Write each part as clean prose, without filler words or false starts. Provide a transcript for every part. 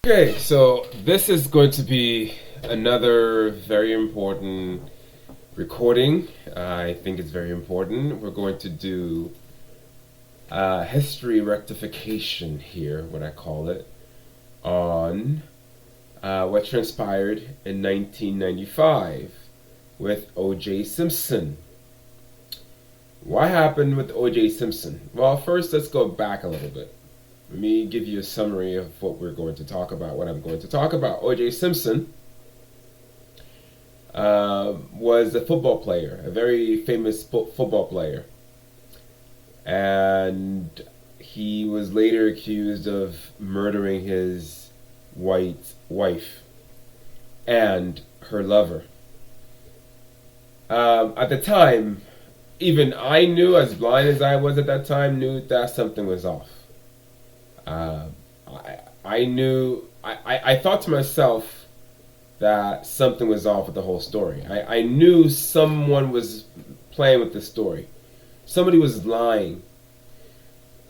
Okay, so this is going to be another very important recording. I think it's very important. We're going to do history rectification here, what I call it, on what transpired in 1995 with O.J. Simpson. What happened with O.J. Simpson? Well, first let's go back a little bit. Let me give you a summary of what we're going to talk about, what I'm going to talk about. O.J. Simpson was a football player, a very famous football player. And he was later accused of murdering his white wife and her lover. At the time, even I knew, as blind as I was at that time, knew that something was off. I knew, I thought to myself that something was off with the whole story. I knew someone was playing with the story. Somebody was lying.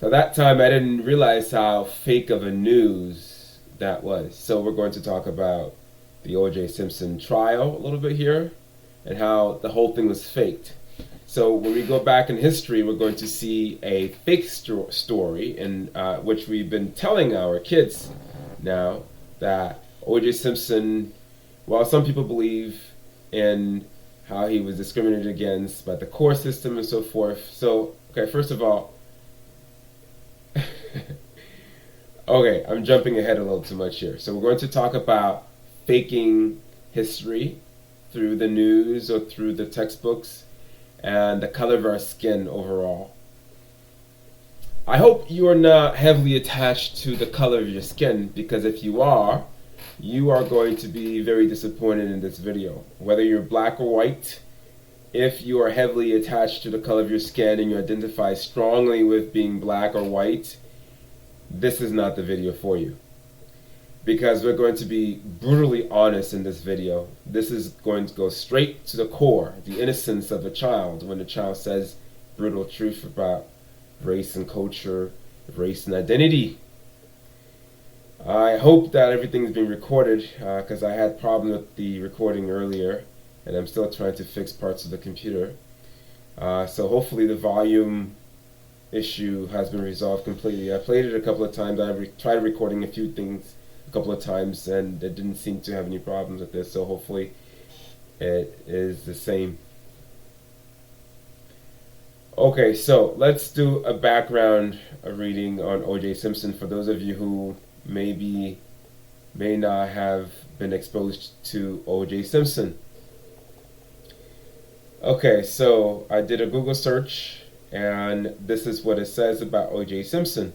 So at that time, I didn't realize how fake of a news that was. So we're going to talk about the O.J. Simpson trial a little bit here and how the whole thing was faked. So when we go back in history, we're going to see a fake story in which we've been telling our kids now that O.J. Simpson, while some people believe in how he was discriminated against by the court system and so forth. So, okay, first of all, okay, I'm jumping ahead a little too much here. So we're going to talk about faking history through the news or through the textbooks and the color of our skin overall. I hope you are not heavily attached to the color of your skin, because if you are going to be very disappointed in this video. Whether you're black or white, if you are heavily attached to the color of your skin and you identify strongly with being black or white, this is not the video for you. Because we're going to be brutally honest in this video. This is going to go straight to the core, the innocence of a child, when the child says brutal truth about race and culture, race and identity. I hope that everything's being recorded, because I had problems with the recording earlier, and I'm still trying to fix parts of the computer. So hopefully the volume issue has been resolved completely. I played it a couple of times. I tried recording a few things a couple of times, and it didn't seem to have any problems with this, so hopefully it is the same. Okay, so let's do a background reading on O.J. Simpson for those of you who may not have been exposed to O.J. Simpson. Okay, so I did a Google search, and this is what it says about O.J. Simpson.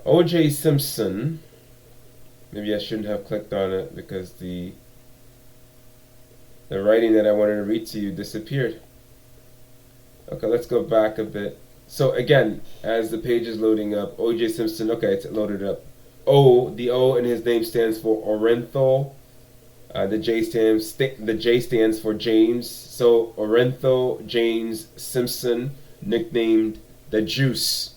O.J. Simpson, maybe I shouldn't have clicked on it because the writing that I wanted to read to you disappeared. Okay, let's go back a bit. So again, as the page is loading up, O.J. Simpson, okay, it's loaded up. The O in his name stands for Orenthal. The J stands for James. So Orenthal James Simpson, nicknamed the Juice,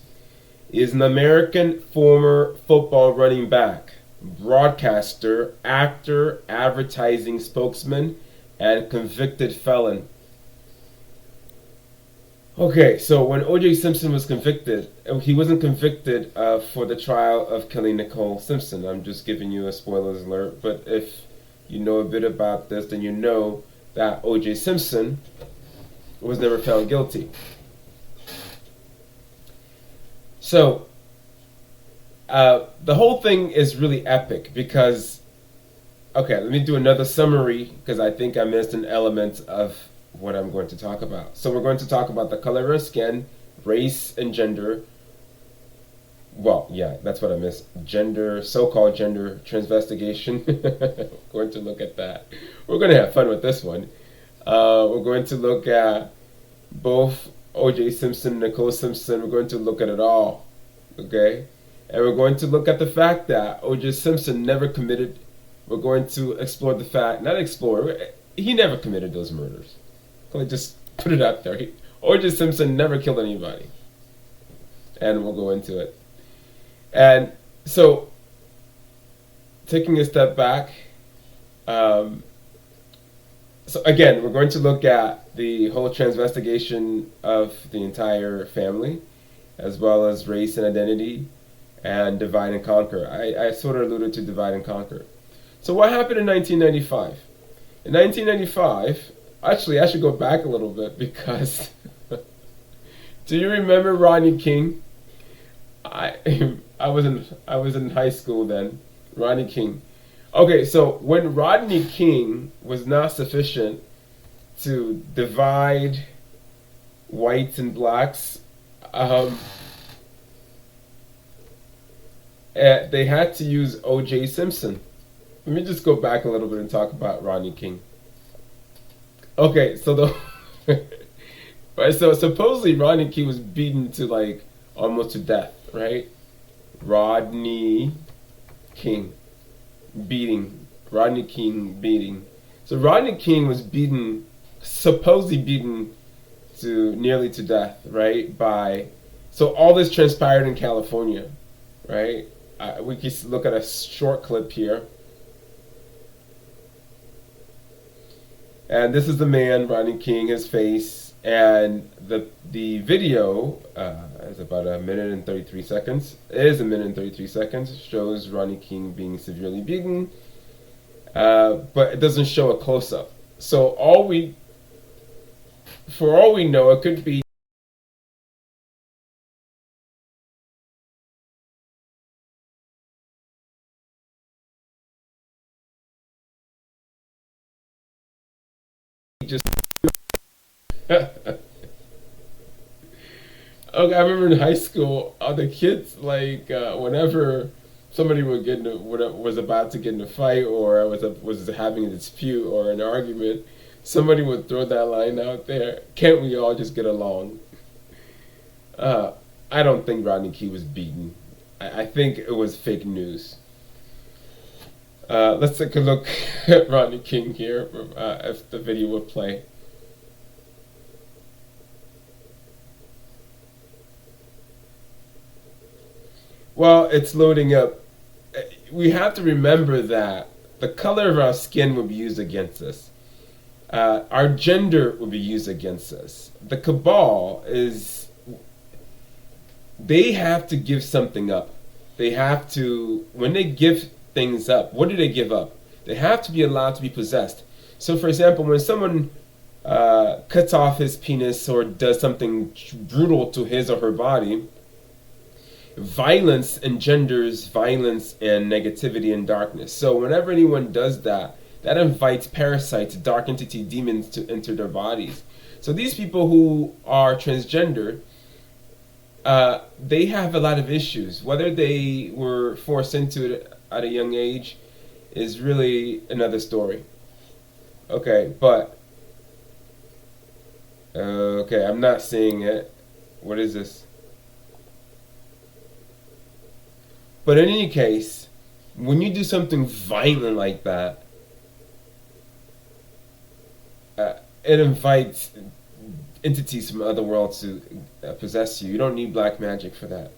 is an American former football running back, broadcaster, actor, advertising spokesman, and convicted felon. Okay, so when O.J. Simpson was convicted, he wasn't convicted for the trial of killing Nicole Simpson. I'm just giving you a spoilers alert, but if you know a bit about this, then you know that O.J. Simpson was never found guilty. So, the whole thing is really epic because, okay, let me do another summary because I think I missed an element of what I'm going to talk about. So we're going to talk about the color of our skin, race and gender. Well, yeah, that's what I missed. Gender, so-called gender transvestigation. We're going to look at that. We're going to have fun with this one. We're going to look at both O.J. Simpson, Nicole Simpson. We're going to look at it all, okay? And we're going to look at the fact that O.J. Simpson never committed. We're going to explore the fact, not explore, he never committed those murders. Let me just put it out there. O.J. Simpson never killed anybody. and we'll go into it. And so, taking a step back, um, so again, we're going to look at the whole transvestigation of the entire family, as well as race and identity, and divide and conquer. I sort of alluded to divide and conquer. So what happened in 1995? In 1995, actually, I should go back a little bit because do you remember Rodney King? I I was in high school then. Rodney King. Okay, so when Rodney King was not sufficient to divide whites and blacks, um, they had to use O.J. Simpson. Let me just go back a little bit and talk about Rodney King. Okay, so the right, so supposedly Rodney King was beaten to like almost to death, right? Rodney King beating, Rodney King beating. So Rodney King was beaten, supposedly beaten to nearly to death, right? By so all this transpired in California, right? We can look at a short clip here, and this is the man, Rodney King, his face, and the video is about a minute and 33 seconds. It is a minute and 33 seconds. Shows Rodney King being severely beaten, but it doesn't show a close up. So for all we know, it could be just. Okay, I remember in high school, the kids like whenever somebody would get in was about to get in a fight or was having a dispute or an argument, somebody would throw that line out there. Can't we all just get along? Uh, I don't think Rodney King was beaten. I think it was fake news. Let's take a look at Rodney King here, if the video will play. Well, it's loading up. We have to remember that the color of our skin will be used against us. Our gender will be used against us. The cabal is, they have to give something up. They have to, when they give things up, what do they give up? They have to be allowed to be possessed. So, for example, when someone cuts off his penis or does something brutal to his or her body, violence engenders violence and negativity and darkness. So whenever anyone does that, that invites parasites, dark entity, demons to enter their bodies. So these people who are transgender, they have a lot of issues. Whether they were forced into it at a young age is really another story. Okay, but okay, I'm not seeing it. What is this? But in any case, when you do something violent like that, it invites entities from other worlds to possess you. You don't need black magic for that.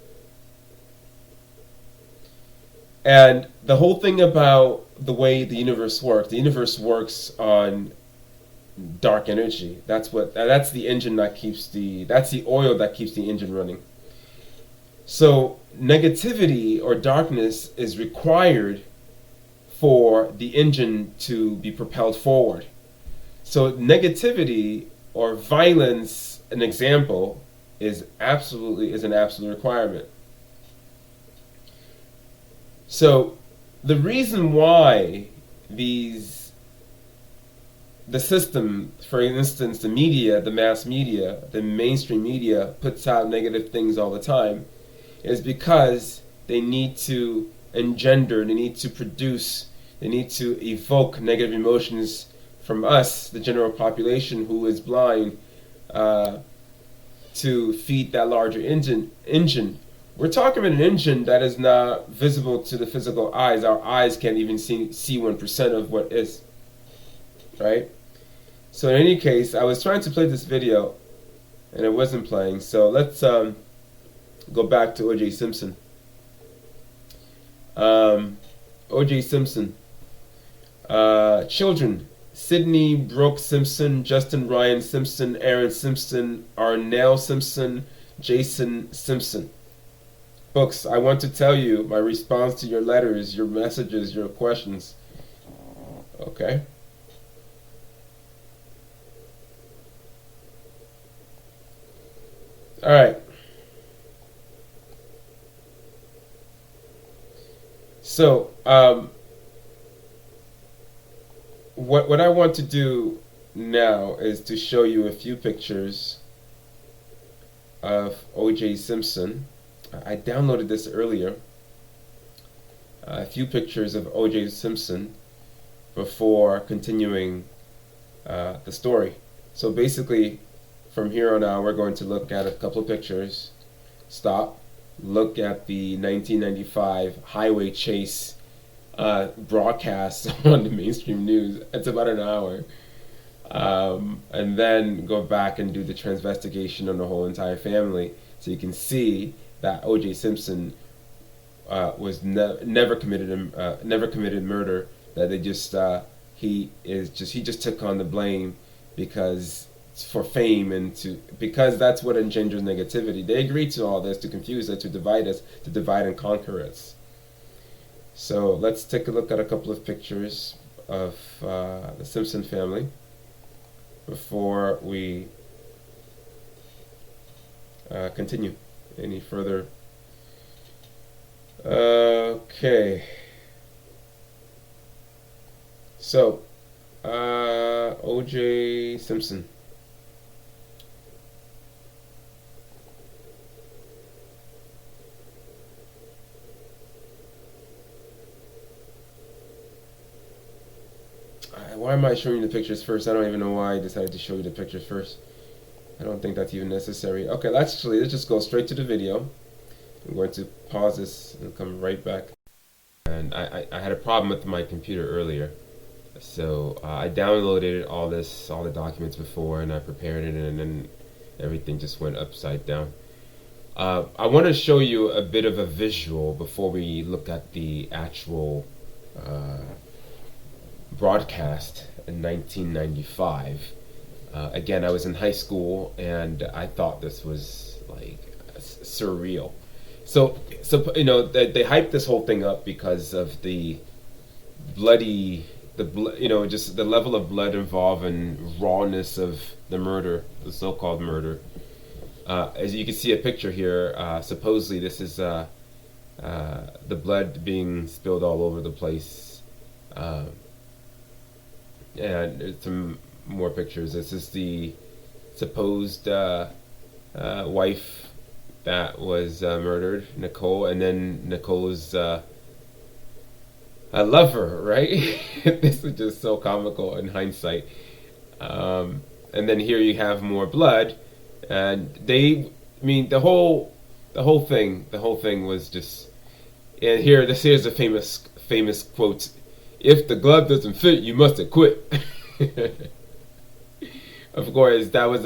And the whole thing about the way the universe works on dark energy. That's the engine that that's the oil that keeps the engine running. So negativity or darkness is required for the engine to be propelled forward. So negativity or violence, an example, is an absolute requirement. So the reason why the system, for instance, the media, the mass media, the mainstream media puts out negative things all the time is because they need to engender, they need to produce, they need to evoke negative emotions from us, the general population who is blind, to feed that larger engine. We're talking about an engine that is not visible to the physical eyes. Our eyes can't even see 1% of what is, right? So in any case, I was trying to play this video and it wasn't playing. So let's go back to O.J. Simpson. Um, O.J. Simpson. Children: Sydney Brooke Simpson, Justin Ryan Simpson, Aaron Simpson, Arnell Simpson, Jason Simpson. Books: I want to tell you my response to your letters, your messages, your questions. Okay. All right. So, what I want to do now is to show you a few pictures of O.J. Simpson. I downloaded this earlier. A few pictures of O.J. Simpson before continuing the story. So basically, from here on out, we're going to look at a couple of pictures, stop, look at the 1995 highway chase broadcast on the mainstream news. It's about an hour. And then go back and do the transvestigation on the whole entire family, so you can see that O.J. Simpson was never committed murder. That they just he just took on the blame because for fame and because that's what engenders negativity. They agreed to all this to confuse us, to divide and conquer us. So let's take a look at a couple of pictures of the Simpson family before we continue any further. Okay. So, O.J. Simpson. Why am I showing you the pictures first? I don't even know why I decided to show you the pictures first. I don't think that's even necessary. Okay, let's just go straight to the video. I'm going to pause this and come right back. And I had a problem with my computer earlier. So I downloaded all the documents before, and I prepared it, and then everything just went upside down. I want to show you a bit of a visual before we look at the actual broadcast in 1995. Again, I was in high school, and I thought this was like surreal. So you know, they hyped this whole thing up because of the bloody, just the level of blood involved and rawness of the murder, the so-called murder. As you can see a picture here, supposedly this is the blood being spilled all over the place. And there's some more pictures. This is the supposed wife that was murdered, Nicole, and then Nicole's lover, right? This is just so comical in hindsight. And then here you have more blood, and the whole thing was just. And here's a famous quote: "If the glove doesn't fit, you must have quit." Of course, that was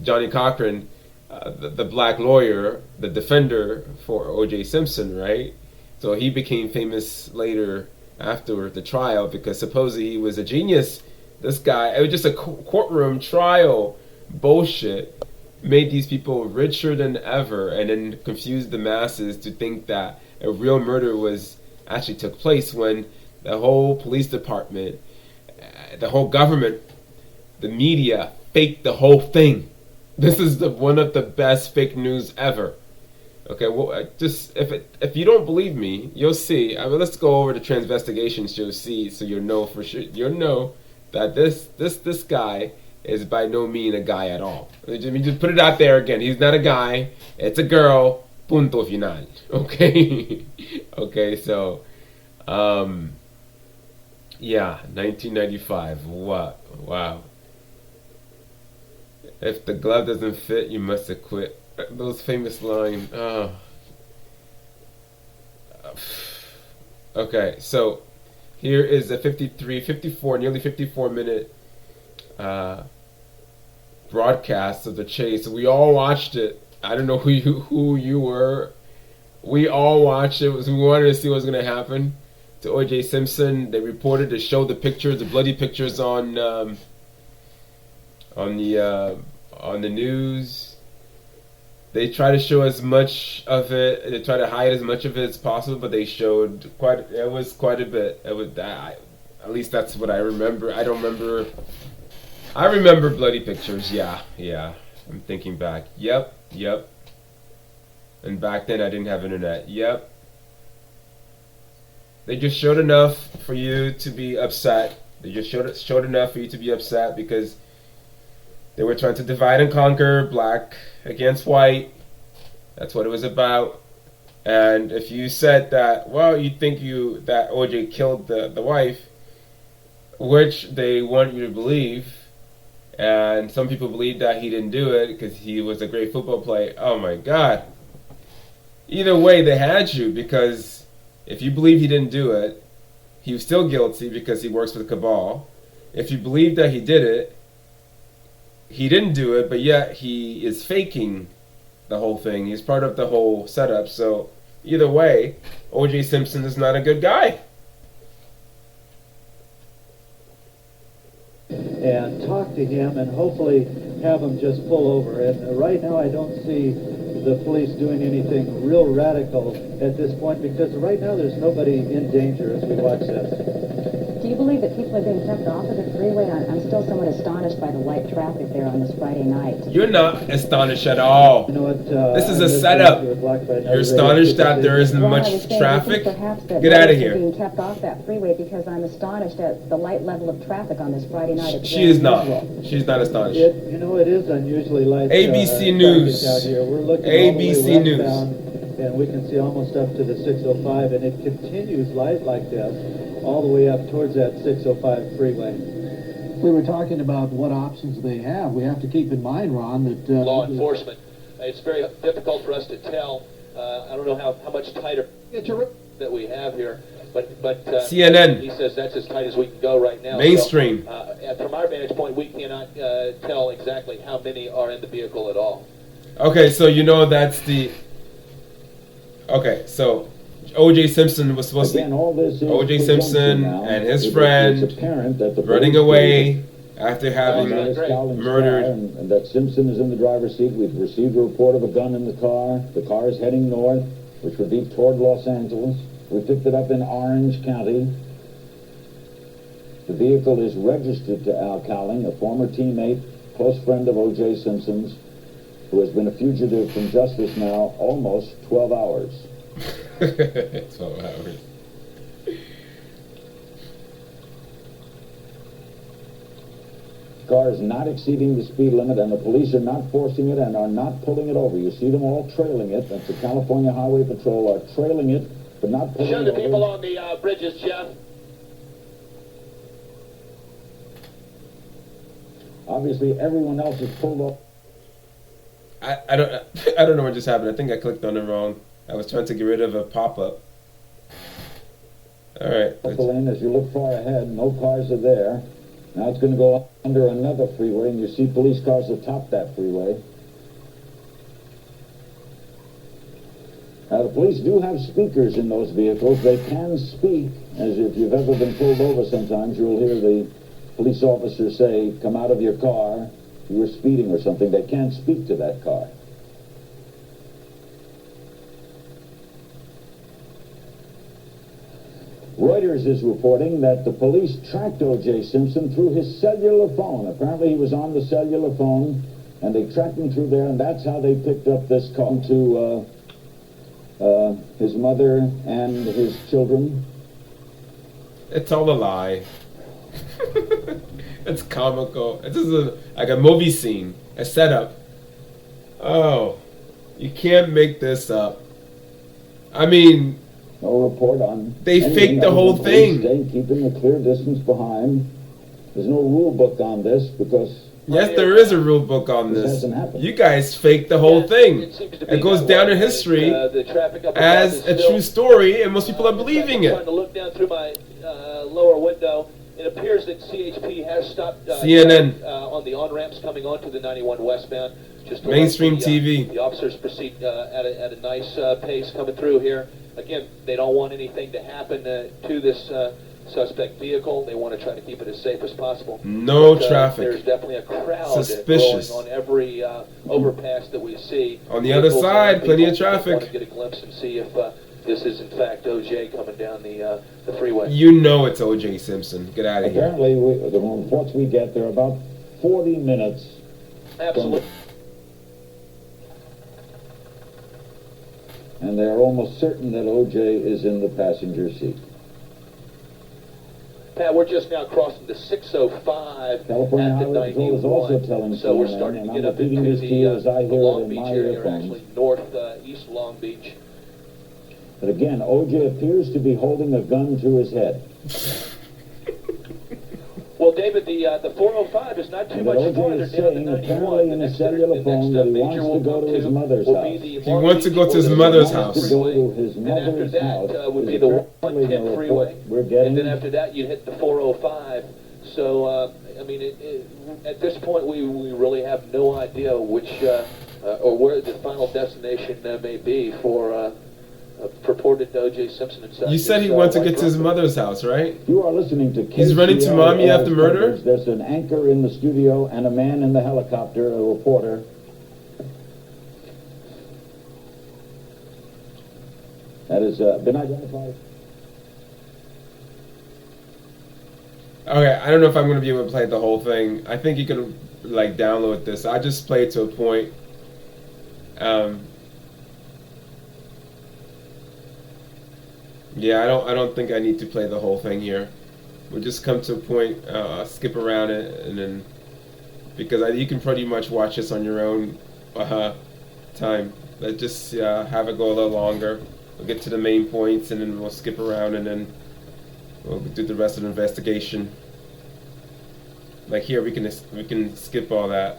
Johnny Cochran, the black lawyer, the defender for O.J. Simpson, right? So he became famous later after the trial because supposedly he was a genius. This guy, it was just a courtroom trial bullshit, made these people richer than ever, and then confused the masses to think that a real murder actually took place, when the whole police department, the whole government, the media faked the whole thing. This is one of the best fake news ever. Okay, well, just if you don't believe me, you'll see. Let's go over the transvestigations. You'll see, so you'll know for sure. You'll know that this guy is by no means a guy at all. Let me just put it out there again. He's not a guy. It's a girl. Punto final. Okay. Okay. So, yeah, 1995. What? Wow. If the glove doesn't fit, you must have quit. Those famous lines. Oh. Okay, so here is a 54, nearly 54 minute broadcast of the chase. We all watched it. I don't know who you were. We all watched it. We wanted to see what was going to happen to O.J. Simpson. They reported to show the pictures, the bloody pictures on the uh, on the news. They try to show as much of it. They try to hide as much of it as possible, but they showed quite. It was quite a bit. It was at least that's what I remember. I don't remember. I remember bloody pictures. Yeah, yeah. I'm thinking back. Yep, yep. And back then I didn't have internet. Yep. They just showed enough for you to be upset. They just showed enough for you to be upset because they were trying to divide and conquer, black against white. That's what it was about. And if you said that, well, you think that OJ killed the wife, which they want you to believe, and some people believe that he didn't do it because he was a great football player. Oh my God. Either way, they had you, because if you believe he didn't do it, he was still guilty because he works for the cabal. If you believe that he did it, he didn't do it, but yet he is faking the whole thing. He's part of the whole setup. So either way, O.J. Simpson is not a good guy. And talk to him and hopefully have him just pull over. And right now I don't see the police doing anything real radical at this point, because right now there's nobody in danger as we watch this. Do you believe that people are being kept off of the freeway? I'm still somewhat astonished by the light traffic there on this Friday night. You're not astonished at all. You know what, this is a setup. You're astonished that there isn't much traffic? Get out of here. Being kept off that freeway because I'm astonished at the light level of traffic on this Friday night. She is not. She's not astonished. You know, it is unusually light. ABC News. Out here. We're looking ABC News. And we can see almost up to the 605, and it continues light like this all the way up towards that 605 freeway. We were talking about what options they have. We have to keep in mind, Ron, that law enforcement. It's very difficult for us to tell. I don't know how much tighter that we have here, but CNN. He says that's as tight as we can go right now. Mainstream. So, from our vantage point, we cannot tell exactly how many are in the vehicle at all. Okay, so you know that's the. Okay, so O.J. Simpson was supposed to be O.J. Simpson and his friend running away after having murdered. And that Simpson is in the driver's seat. We've received a report of a gun in the car. The car is heading north, which would be toward Los Angeles. We picked it up in Orange County. The vehicle is registered to Al Cowling, a former teammate, close friend of O.J. Simpson's, who has been a fugitive from justice now almost 12 hours. 12 hours. The car is not exceeding the speed limit, and the police are not forcing it and are not pulling it over. You see them all trailing it. That's the California Highway Patrol are trailing it, but not pulling it over. Show the people on the bridges, Jeff. Obviously, everyone else is pulled off. I don't know what just happened. I think I clicked on it wrong. I was trying to get rid of a pop-up. All right. As you look far ahead, no cars are there. Now it's going to go under another freeway, and you see police cars atop that freeway. Now the police do have speakers in those vehicles. They can speak, as if you've ever been pulled over sometimes, you'll hear the police officer say, "Come out of your car. You were speeding," or something. They can't speak to that car. Reuters is reporting that the police tracked O.J. Simpson through his cellular phone. Apparently he was on the cellular phone, and they tracked him through there, and that's how they picked up this call to his mother and his children. It's all a lie. It's comical. It's just like a movie scene, a setup. Oh, you can't make this up. I mean, no report on. They faked the whole thing. Keeping a clear distance behind. There's no rule book on this because. Yes, there is a rule book on this. You guys faked the whole thing. It goes down in history as a true story, and most people are believing it. I'm trying to look down through my lower window. It appears that CHP has stopped CNN on the on-ramps coming onto the 91 westbound. just to Mainstream let TV. The officers proceed at a nice pace coming through here. Again, they don't want anything to happen to this suspect vehicle. They want to try to keep it as safe as possible. No But, traffic. There's definitely a crowd Suspicious. growing on every overpass that we see. On the other Vehicles side, and plenty of people want to traffic. get a glimpse and see if this is in fact OJ coming down the freeway. You know it's O.J. Simpson. Get out of here. Apparently, the reports we get, they're about 40 minutes. Absolutely. And they're almost certain that OJ is in the passenger seat. Pat, we're just now crossing the 605 California at the Highway Patrol is also 91. telling So we're CNN, starting and to I'm get up repeating into this to you as I the hear it Long in Beach my area, or earphones. actually northeast Long Beach. But again, OJ appears to be holding a gun to his head. Well, David, the 405 is not too And much OJ farther is down saying than 91. apparently in The his next cellular phone that he wants major to we'll go come to his mother's will house. be the He Long wants to Beach go to his or the mother's Long house. Beach To go freeway. to his And after mother's that house would is be the apparently 110 the freeway. report we're getting. And then after that, you'd hit the 405. So, I mean, at this point, we really have no idea which or where the final destination may be for purported O.J. Simpson inside. You said he wanted to get to his mother's house, right? You are listening to He's running to mommy KCLS after murder? coverage. There's an anchor in the studio and a man in the helicopter, a reporter. That has been identified. Okay, I don't know if I'm going to be able to play the whole thing. I think you can, like, download this. I just played to a point. Yeah, I don't think I need to play the whole thing here. We'll just come to a point, skip around it, and then because you can pretty much watch this on your own time. Let's just have it go a little longer. We'll get to the main points, and then we'll skip around, and then we'll do the rest of the investigation. Like here, we can skip all that.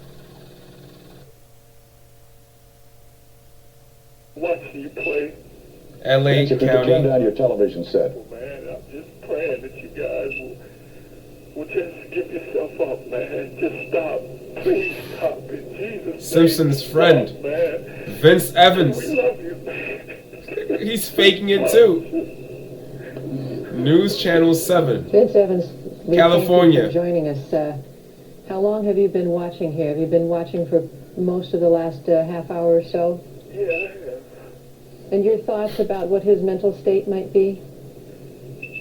Watching you play. L.A. Nancy, could you turn County. down your television set? Oh, man, I'm just praying that you guys will just give yourself up, man. Just stop. Please stop. In Jesus' name, Simpson's stop, friend, man. Vince Evans. We love you, man. He's faking it too. News Channel 7. Vince Evans, we California. thank you for joining us. How long have you been watching here? Have you been watching for most of the last half hour or so? Yeah. And your thoughts about what his mental state might be?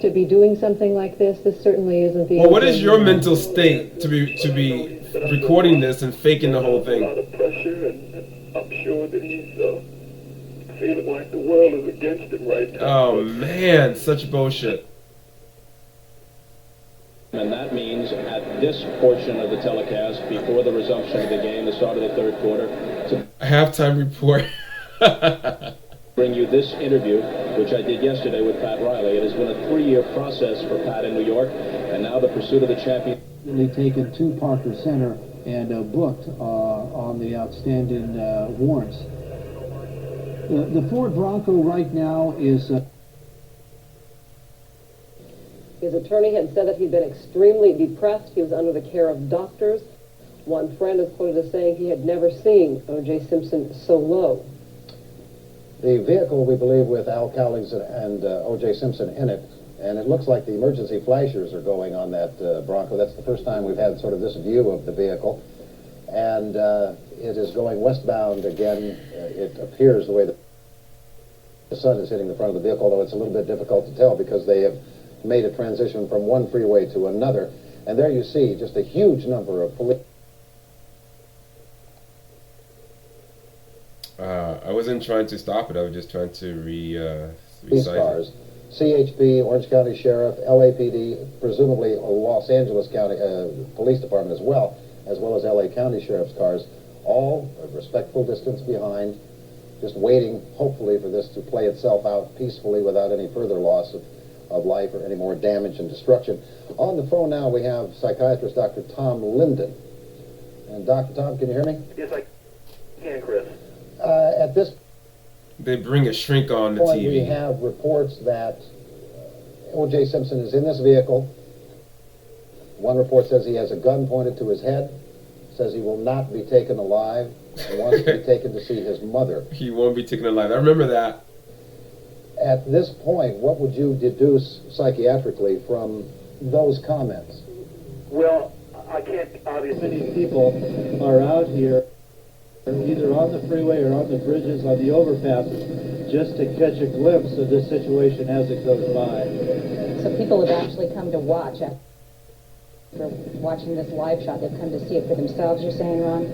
To be doing something like this? This certainly isn't the... Well, what is your mental state to be recording this and faking the whole A lot thing? of pressure, and I'm sure that he's feeling like the world is against him right now. Oh man, such bullshit. And that means at this portion of the telecast, before the resumption of the game, the start of the third quarter, to Halftime report. bring you this interview, which I did yesterday with Pat Riley. It has been a 3-year process for Pat in New York, and now the pursuit of the champion. Taken to Parker Center and booked on the outstanding warrants. The Ford Bronco right now is... His attorney had said that he'd been extremely depressed. He was under the care of doctors. One friend is quoted as saying he had never seen O.J. Simpson so low. The vehicle, we believe, with Al Cowlings and O.J. Simpson in it, and it looks like the emergency flashers are going on that Bronco. That's the first time we've had sort of this view of the vehicle. And it is going westbound again. It appears the way the sun is hitting the front of the vehicle, although it's a little bit difficult to tell because they have made a transition from one freeway to another. And there you see just a huge number of police. I wasn't trying to stop it. I was just trying to Police resize cars, it. CHP, Orange County Sheriff, LAPD, presumably Los Angeles County Police Department as well as LA County Sheriff's cars, all a respectful distance behind, just waiting, hopefully, for this to play itself out peacefully without any further loss of life or any more damage and destruction. On the phone now we have psychiatrist Dr. Tom Linden. And Dr. Tom, can you hear me? Yes, I can, Chris. At this They bring a shrink on the point, TV. we have reports that O.J. Simpson is in this vehicle. One report says he has a gun pointed to his head. says he will not be taken alive and wants to be taken to see his mother. He won't be taken alive. I remember that. At this point, what would you deduce psychiatrically from those comments? Well, I can't obviously. Many people are out here, either on the freeway or on the bridges, on the overpasses, just to catch a glimpse of this situation as it goes by. So people have actually come to watch after watching this live shot. They've come to see it for themselves, you're saying, Ron?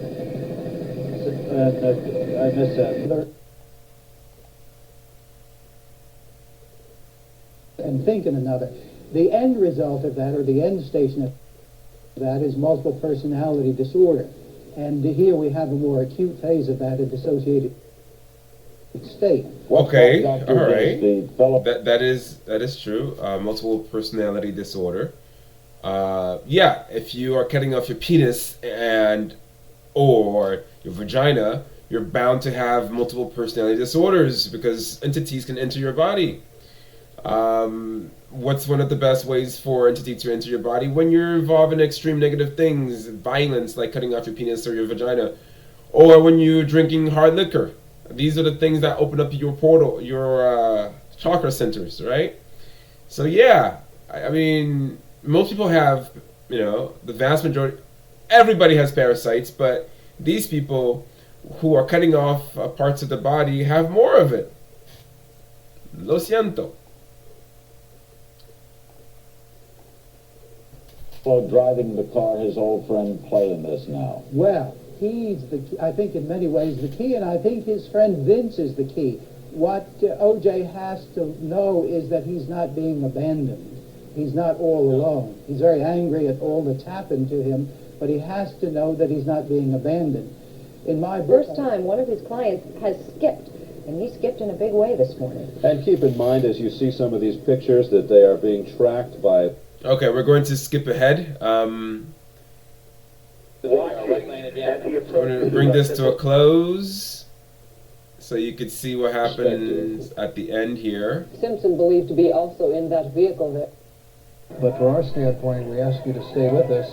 I missed that. And thinking another. The end result of that, or the end station of that, is multiple personality disorder. And here we have a more acute phase of that, a dissociated state. Okay, all right. That is true. Multiple personality disorder. Yeah, if you are cutting off your penis or your vagina, you're bound to have multiple personality disorders because entities can enter your body. What's one of the best ways for entity to enter your body? When you're involved in extreme negative things, violence like cutting off your penis or your vagina, or when you're drinking hard liquor. These are the things that open up your portal, your chakra centers, right? So yeah, I mean, most people have, the vast majority, everybody has parasites, but these people who are cutting off parts of the body have more of it. Lo siento. Driving the car, his old friend play in this now? Well, he's I think in many ways the key, and I think his friend Vince is the key. What O.J. has to know is that he's not being abandoned. He's not all alone. He's very angry at all that's happened to him, but he has to know that he's not being abandoned. In my First time one of his clients has skipped, and he skipped in a big way this morning. And keep in mind, as you see some of these pictures, that they are being tracked by... Okay, we're going to skip ahead. I'm going to bring this to a close so you could see what happens at the end here. Simpson believed to be also in that vehicle there. But from our standpoint, we ask you to stay with us.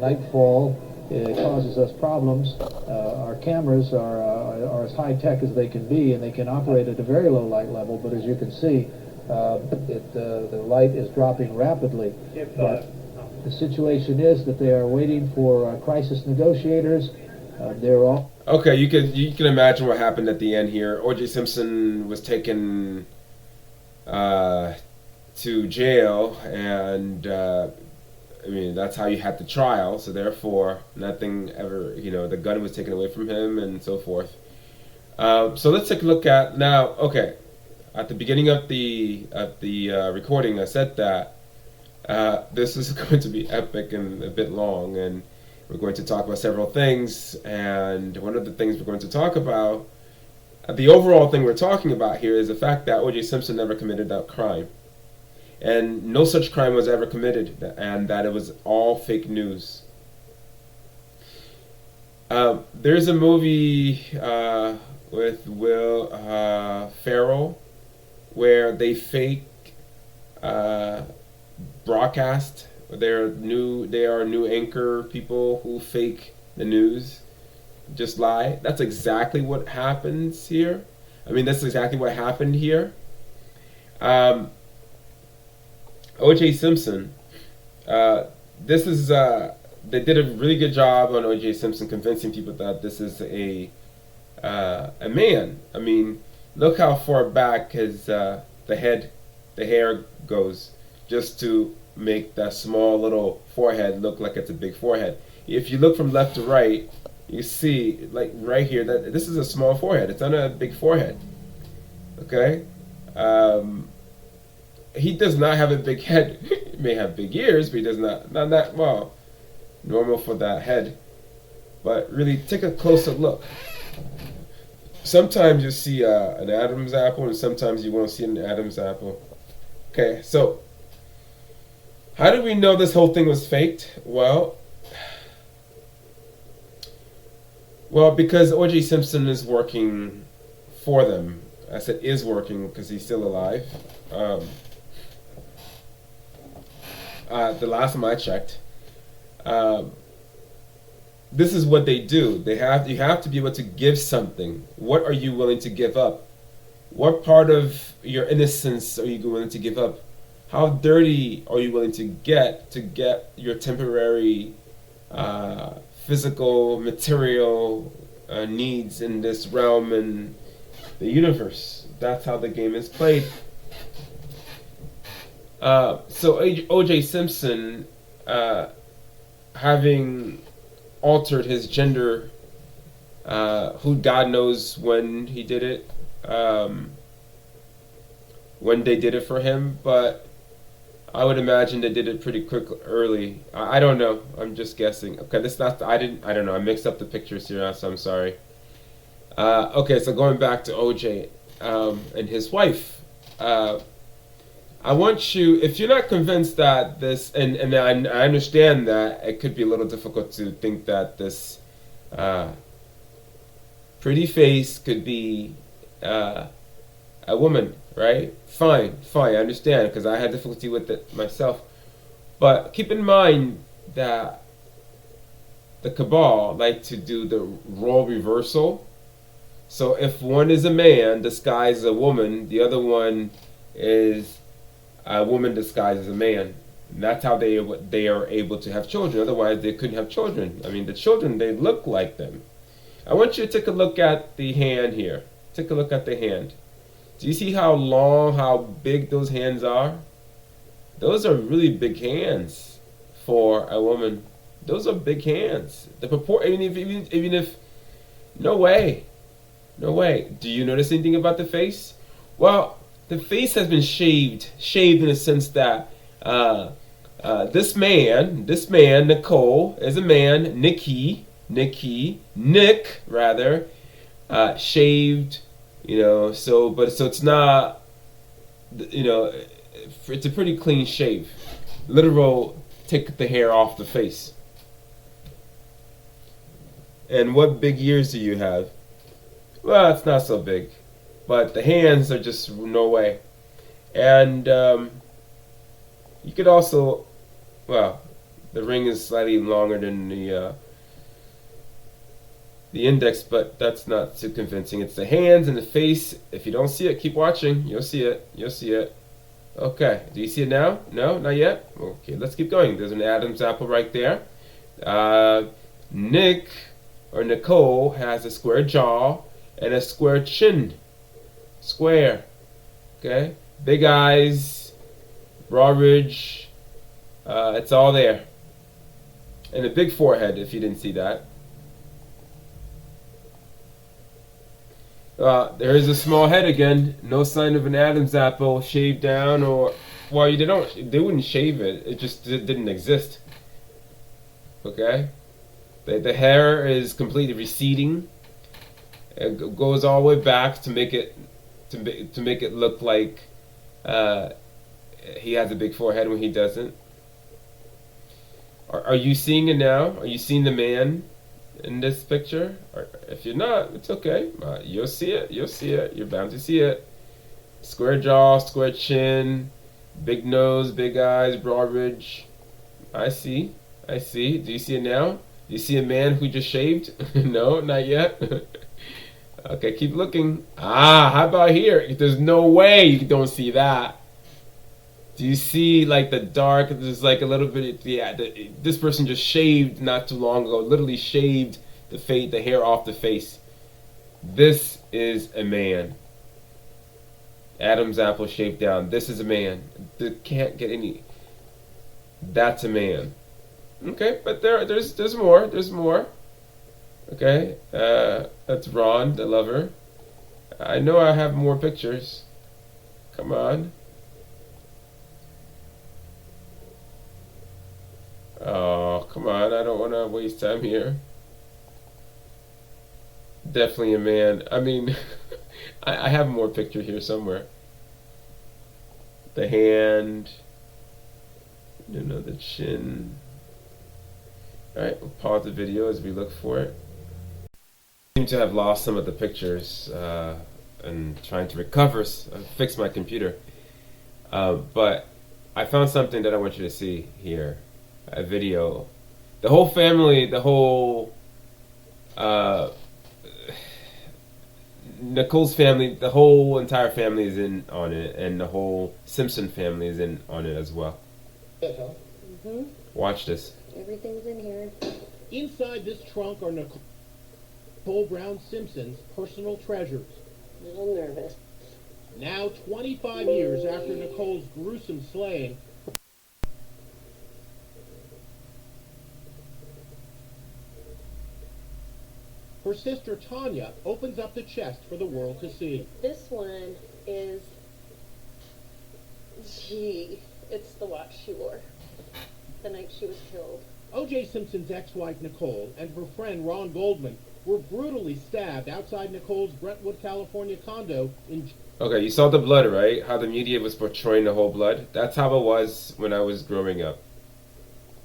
Nightfall causes us problems. Our cameras are as high-tech as they can be, and they can operate at a very low light level, but as you can see, the light is dropping rapidly. But the situation is that they are waiting for crisis negotiators. They're all... Okay, you can imagine what happened at the end here. O.J. Simpson was taken to jail, and I mean, that's how you had the trial, so therefore nothing ever, the gun was taken away from him and so forth. So let's take a look at now. Okay, at the beginning of the recording, I said that this is going to be epic and a bit long, and we're going to talk about several things. And one of the things we're going to talk about, the overall thing we're talking about here, is the fact that O.J. Simpson never committed that crime. And no such crime was ever committed, and that it was all fake news. There's a movie with Will Ferrell where they fake broadcast. They are new anchor people who fake the news, just lie. That's exactly what happens here. I mean, that's exactly what happened here. O.J. Simpson, they did a really good job on O.J. Simpson convincing people that this is a man. I mean, look how far back his the hair goes, just to make that small little forehead look like it's a big forehead. If you look from left to right, you see, like right here, that this is a small forehead. It's not a big forehead. Okay. He does not have a big head. He may have big ears, but he does not that well. Normal for that head. But really, take a closer look. Sometimes you see an Adam's apple, and sometimes you won't see an Adam's apple. Okay, so how do we know this whole thing was faked? Well, because O.J. Simpson is working for them. I said is working because he's still alive. The last time I checked, this is what they do. You have to be able to give something. What are you willing to give up? What part of your innocence are you willing to give up? How dirty are you willing to get your temporary physical, material needs in this realm and the universe? That's how the game is played. So O.J. Simpson, having altered his gender, who God knows when he did it, when they did it for him, but I would imagine they did it pretty early. I don't know. I'm just guessing. Okay, this not. I don't know. I mixed up the pictures here, so I'm sorry. Okay, so going back to OJ and his wife. I want you, if you're not convinced that this, and I understand that it could be a little difficult to think that this pretty face could be a woman, right? Fine, I understand, because I had difficulty with it myself. But keep in mind that the cabal like to do the role reversal. So if one is a man disguised as a woman, the other one is a woman disguised as a man. And that's how they are able to have children. Otherwise, they couldn't have children. I mean, the children, they look like them. I want you to take a look at the hand here. Take a look at the hand. Do you see how long, how big those hands are? Those are really big hands for a woman. Those are big hands. The even if, no way. Do you notice anything about the face? Well, the face has been shaved in the sense that this man, Nicole, is a man. Nick, rather, shaved. So it's not, it's a pretty clean shave. Literal, take the hair off the face. And what big ears do you have? Well, it's not so big, but the hands are just no way. And you could also, well, the ring is slightly longer than the index, but that's not too convincing. It's the hands and the face. If you don't see it, keep watching. You'll see it. Okay, do you see it now? No, not yet? Okay, let's keep going. There's an Adam's apple right there. Nick, or Nicole, has a square jaw and a square chin. Square. Okay? Big eyes, broad ridge. It's all there. And a big forehead, if you didn't see that. There is a small head again. No sign of an Adam's apple shaved down, or well, they wouldn't shave it. It just didn't exist. Okay, the hair is completely receding. It goes all the way back to make it look like he has a big forehead when he doesn't. Are you seeing it now? Are you seeing the man in this picture? Or if you're not, it's okay. You'll see it. You're bound to see it. Square jaw, square chin, big nose, big eyes, broad ridge. I see. Do you see it now? Do you see a man who just shaved? No, not yet. Okay, keep looking. How about here? There's no way you don't see that. Do you see like the dark? There's like a little bit. Yeah, this person just shaved not too long ago. Literally shaved the hair off the face. This is a man. Adam's apple shaved down. This is a man. Can't get any. That's a man. Okay, but there's more. There's more. Okay, that's Ron, the lover. I know I have more pictures. Come on. Oh, come on. I don't want to waste time here. Definitely a man. I mean, I have more picture here somewhere. The hand. The chin. Alright, we'll pause the video as we look for it. I seem to have lost some of the pictures and trying to recover, fix my computer. But I found something that I want you to see here. A video. The whole family, the whole uh, Nicole's family, the whole entire family is in on it, and the whole Simpson family is in on it as well. Mm-hmm. Watch this. Everything's in here. Inside this trunk are Nicole Brown Simpson's personal treasures. A little nervous. Now, 25 years after Nicole's gruesome slaying, her sister Tanya opens up the chest for the world to see. This one is, it's the watch she wore the night she was killed. O.J. Simpson's ex-wife Nicole and her friend Ron Goldman were brutally stabbed outside Nicole's Brentwood, California condo in... Okay, you saw the blood, right? How the media was portraying the whole blood? That's how it was when I was growing up.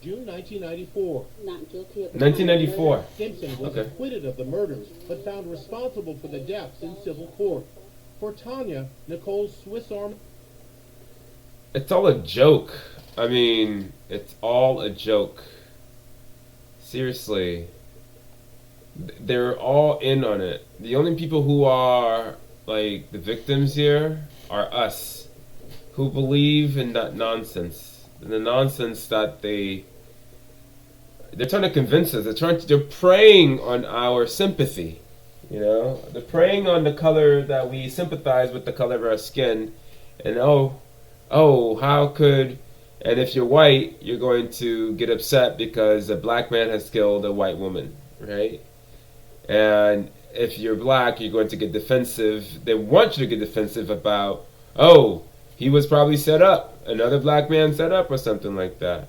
June 1994. Not guilty of 1994. Simpson was acquitted of the murders, but found responsible for the deaths in civil court. For Tanya, Nicole's Swiss Army... It's all a joke. I mean, it's all a joke. Seriously. They're all in on it. The only people who are, like, the victims here are us, who believe in that nonsense. The nonsense that they're trying to convince us. They're preying on our sympathy. You know, they're preying on the color that we sympathize with, the color of our skin, and how could, and if you're white, you're going to get upset because a black man has killed a white woman, right? And if you're black, you're going to get defensive. They want you to get defensive about, he was probably set up, another black man set up or something like that.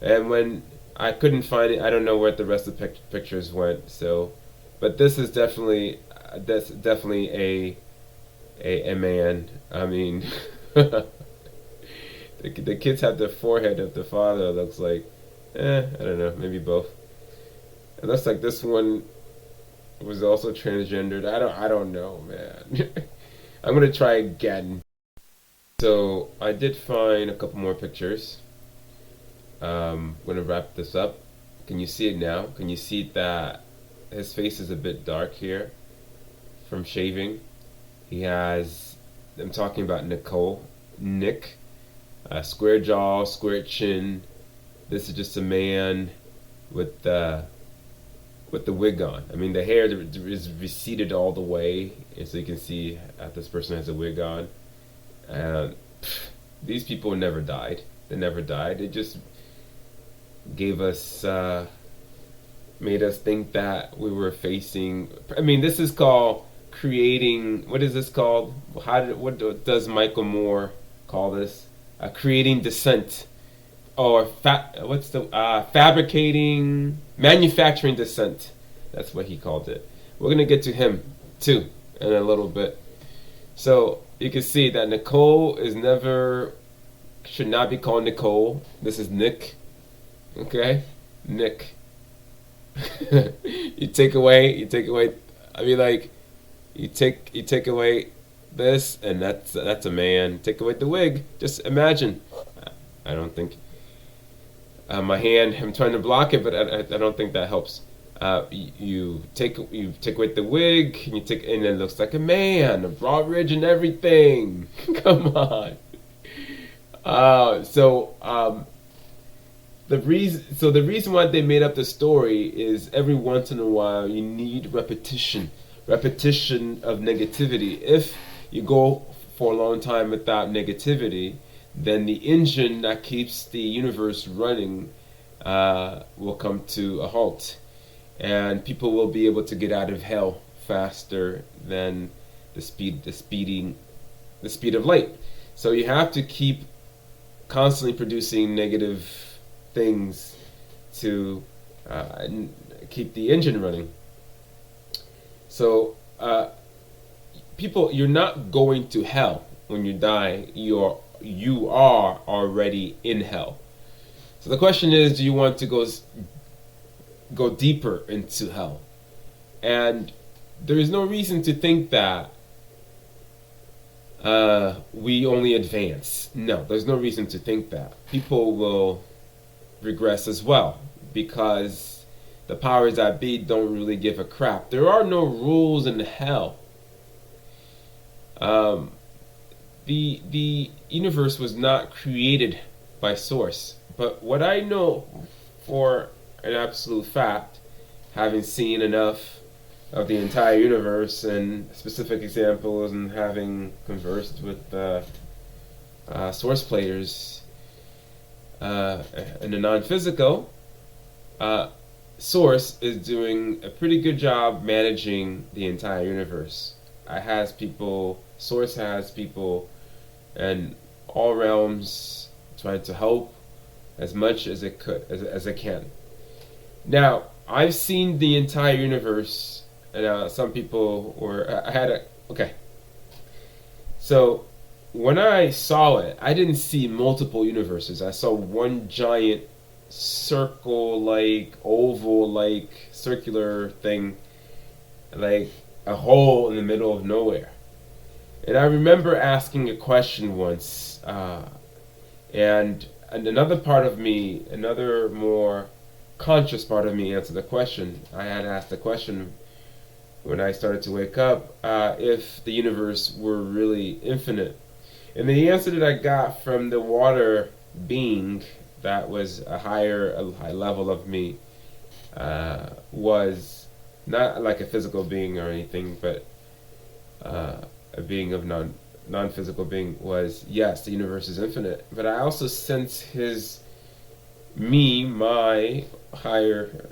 And when I couldn't find it, I don't know where the rest of the pictures went. So, but this is definitely a man. I mean, the kids have the forehead of the father. It looks like, I don't know, maybe both. It looks like this one was also transgendered. I don't know, man. I'm gonna try again. So I did find a couple more pictures. I'm gonna wrap this up. Can you see it now? Can you see that his face is a bit dark here from shaving? I'm talking about Nick, square jaw, square chin. This is just a man with the wig on. I mean, the hair is receded all the way, and so you can see that this person has a wig on. These people never died. They never died. They just gave us, made us think that we were facing. I mean, this is called creating. What is this called? What does Michael Moore call this? Creating dissent, or manufacturing dissent. That's what he called it. We're gonna get to him too in a little bit. So you can see that Nicole should not be called Nicole. This is Nick. Okay, Nick. you take away. I mean, like, you take away this, and that's a man. Take away the wig. Just imagine. I don't think. My hand. I'm trying to block it, but I don't think that helps. You take away the wig, and and it looks like a man, a broad ridge and everything. Come on. The reason why they made up the story is every once in a while you need repetition of negativity. If you go for a long time without negativity, then the engine that keeps the universe running will come to a halt, and people will be able to get out of hell faster than the speed of light. So you have to keep constantly producing negative things to keep the engine running. So people, you're not going to hell when you die. You are already in hell. So the question is, do you want to go deeper into hell? And there is no reason to think that we only advance. No, there's no reason to think that. People will regress as well, because the powers that be don't really give a crap. There are no rules in hell. The universe was not created by Source. But what I know for an absolute fact, having seen enough of the entire universe and specific examples and having conversed with Source players in the non-physical, Source is doing a pretty good job managing the entire universe. Source has people in all realms trying to help as much as it can. Now, I've seen the entire universe, and some people okay. So, when I saw it, I didn't see multiple universes. I saw one giant circle-like, oval-like, circular thing, like a hole in the middle of nowhere. And I remember asking a question once, and another part of me, another more conscious part of me answered the question. I had asked the question when I started to wake up, if the universe were really infinite. And the answer that I got from the water being that was a high level of me, was not like a physical being or anything, but a being of non-physical being, was, yes, the universe is infinite. But I also sense my higher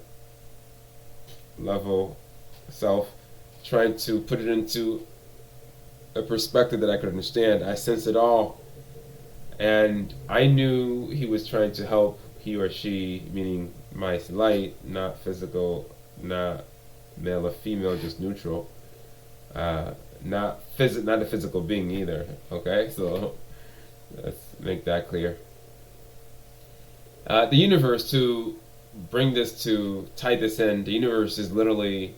level self, trying to put it into a perspective that I could understand. I sense it all. And I knew he was trying to help, he or she, meaning my light, not physical, not male or female, just neutral. Not a physical being either. Okay, so let's make that clear. The universe, to tie this in, the universe is literally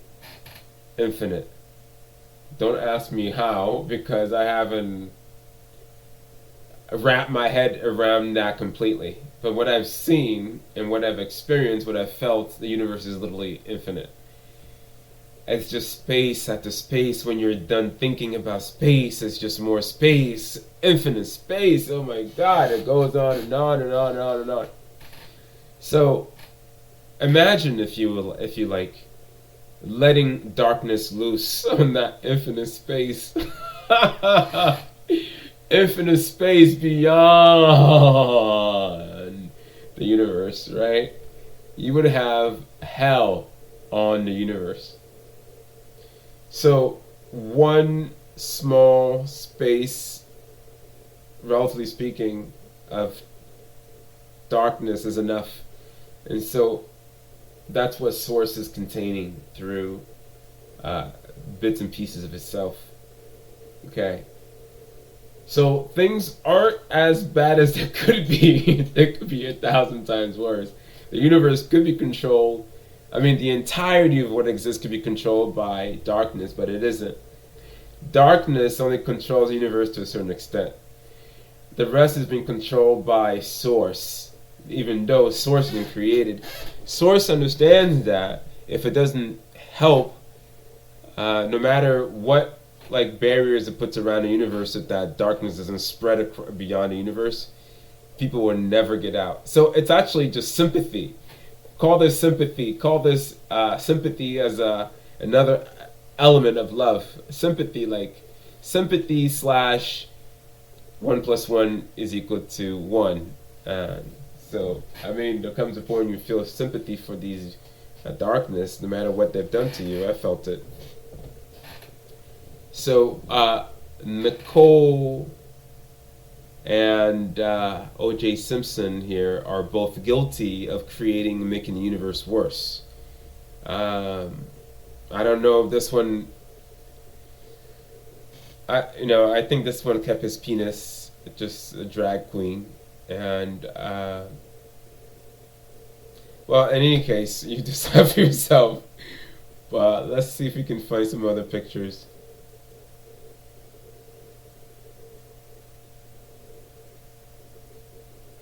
infinite. Don't ask me how, because I haven't wrapped my head around that completely. But what I've seen and what I've experienced, what I've felt, the universe is literally infinite. It's just space after space. When you're done thinking about space, it's just more space, infinite space. Oh my God, it goes on and on and on and on and on. So imagine, if you like, letting darkness loose on that infinite space. Infinite space beyond the universe, right? You would have hell on the universe. So one small space, relatively speaking, of darkness is enough. And so that's what Source is containing through bits and pieces of itself. Okay. So things aren't as bad as they could be. They could be 1,000 times worse. The universe could be controlled. The entirety of what exists could be controlled by darkness, but it isn't. Darkness only controls the universe to a certain extent. The rest is being controlled by Source, even though Source isn't created. Source understands that if it doesn't help, no matter what barriers it puts around the universe, if that darkness doesn't spread beyond the universe, people will never get out. So it's actually just sympathy. Call this sympathy. Call this sympathy as another element of love. Sympathy, like sympathy / 1 + 1 = 1. So there comes a point you feel sympathy for these darkness, no matter what they've done to you. I felt it. So Nicole and O.J. Simpson here are both guilty of creating and making the universe worse. I don't know if this one. I think this one kept his penis just a drag queen, and well, in any case, you decide for yourself. But let's see if we can find some other pictures.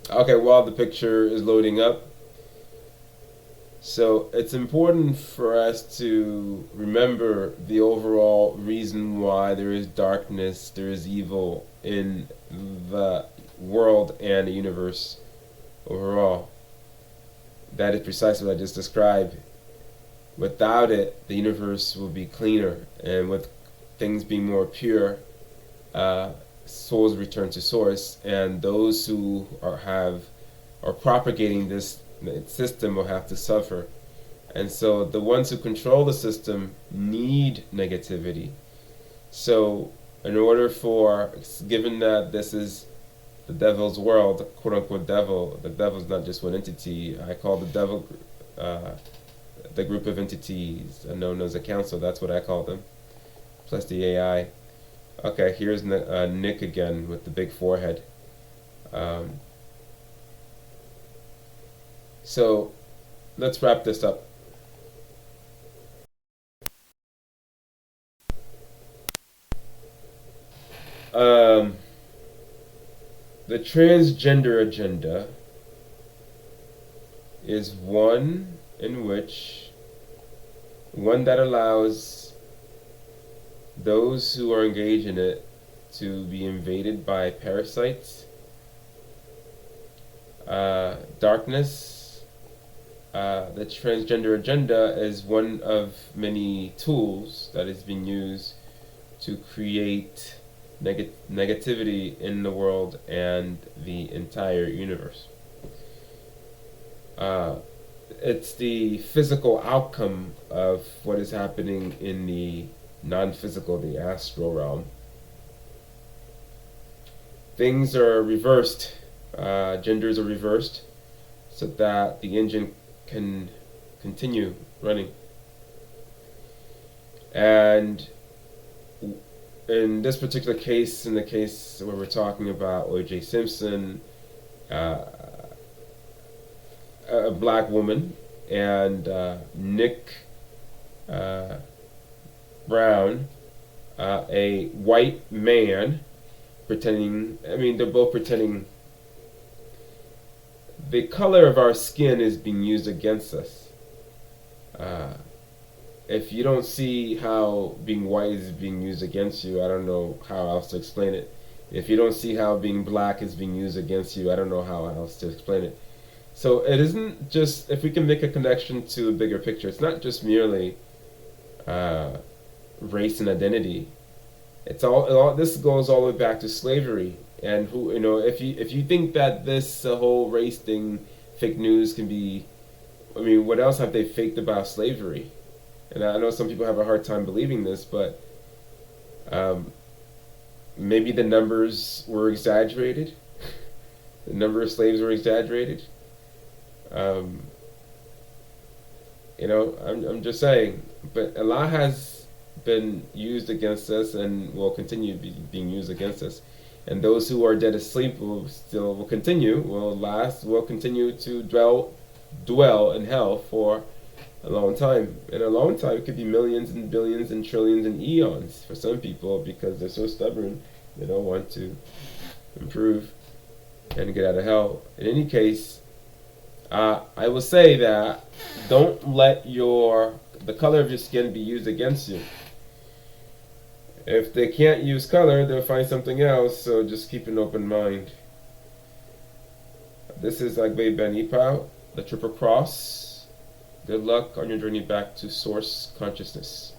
Okay, while the picture is loading up. So it's important for us to remember the overall reason why there is darkness, there is evil in the world and the universe overall. That is precisely what I just described. Without it, the universe will be cleaner, and with things being more pure, souls return to source, and those who are propagating this system will have to suffer. And so the ones who control the system need negativity. So in order for, given that this is the devil's world, quote unquote devil, the devil's not just one entity. I call the devil the group of entities known as a council. That's what I call them, plus the AI. Okay, here's Nick again with the big forehead. So let's wrap this up. The transgender agenda is one that allows those who are engaged in it to be invaded by parasites, darkness. The transgender agenda is one of many tools that is being used to create negativity in the world and the entire universe. It's the physical outcome of what is happening in the non-physical, the astral realm. Things are reversed, genders are reversed, so that the engine can continue running. And in this particular case, in the case where we're talking about O.J. Simpson, a black woman, and Nick Brown, a white man, pretending, they're both pretending. The color of our skin is being used against us. If you don't see how being white is being used against you, I don't know how else to explain it. If you don't see how being black is being used against you, I don't know how else to explain it. So it isn't just, if we can make a connection to a bigger picture, it's not just merely race and identity. It's all this goes all the way back to slavery. And who, if you think that this whole race thing, fake news can be, what else have they faked about slavery? And I know some people have a hard time believing this, but maybe the numbers were exaggerated. The number of slaves were exaggerated. I'm just saying. But a lot has been used against us and will continue being used against us. And those who are dead asleep will continue to dwell in hell for a long time. And a long time could be millions and billions and trillions and eons for some people, because they're so stubborn, they don't want to improve and get out of hell. In any case, I will say that don't let the color of your skin be used against you. If they can't use color, they'll find something else, so just keep an open mind. This is Agbe Ben Ipao, the Triple Cross. Good luck on your journey back to Source Consciousness.